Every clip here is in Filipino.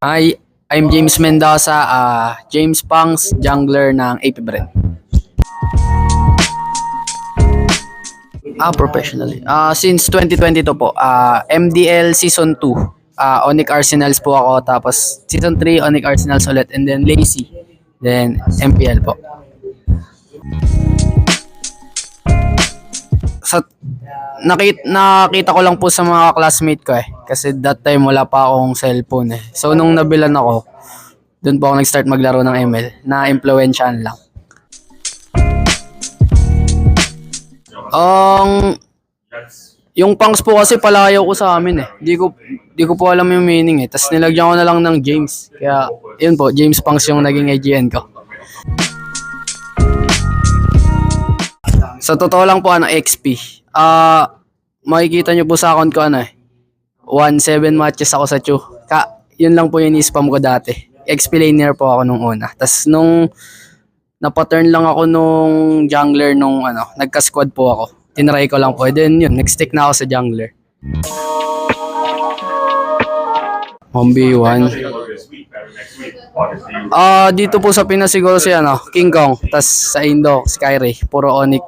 Hi, I'm James Mendoza, James Pangs, jungler ng AP Brand. Professionally. Since 2022 po, MDL Season 2, Onyx Arsenals po ako, tapos Season 3, Onyx Arsenals ulit, and then Lazy, then MPL po. Sa nakita ko lang po sa mga classmate ko kasi that time wala pa akong cellphone So nung nabilan ako, doon po ako nag-start maglaro ng ML, na impluwensyahan lang. Yung punks po kasi palayo ko sa amin Di ko po alam yung meaning Tapos nilagyan ko na lang ng James. Kaya yun po, James Punks yung naging IGN ko. Sa totoo lang po XP. Makikita nyo po sa account ko 1-7 matches ako sa Chu. Yun lang po yung i-spam ko dati. XP laner po ako nung una. Tapos nung napaturn lang ako nung jungler nung nagka-squad po ako. Tinry ko lang po. Then yun, nag-stick na ako sa jungler. 1v1. Dito po sa Pinas siguro si King Kong. Tas sa Indo, Skyray. Puro Onyx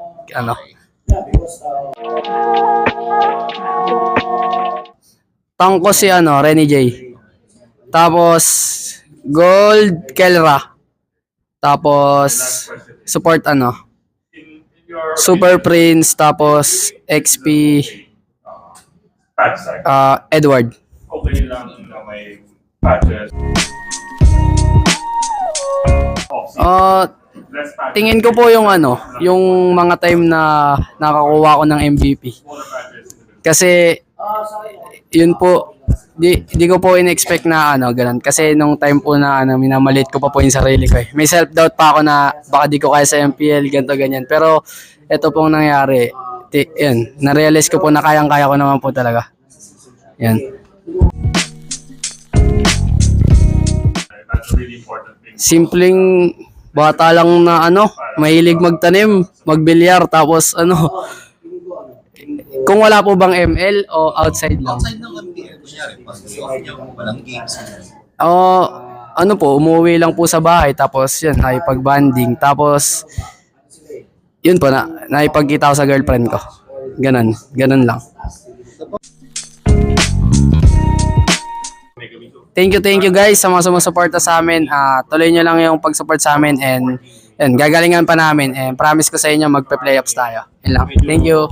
Tank ko si Renny J. Tapos Gold Kelra. Tapos support Super Prince, tapos XP Edward. Okay lang na may patches. Tingin ko po yung yung mga time na nakakuha ko ng MVP. Kasi yun po, di ko po in-expect na ganun. Kasi nung time po na minamalit ko pa po yung sarili ko May self-doubt pa ako na baka di ko kaya sa MPL, ganito ganyan. Pero ito pong nangyari, yun, na-realize ko po na kayang-kaya ko naman po talaga. Yan. Simpleng bata lang na mahilig magtanim, magbilyar, tapos kung wala po bang ML o outside lang? Outside ng MPL, kunyari, pag walang games. Umuwi lang po sa bahay, tapos yun, nakipag-banding, tapos yun po, nakipagkita ko sa girlfriend ko. Ganun lang. Thank you guys sa mga sumusuporta sa amin. Tuloy nyo lang yung pag-support sa amin and gagalingan pa namin and promise ko sa inyo magpe-playoffs tayo. Yun lang. Thank you.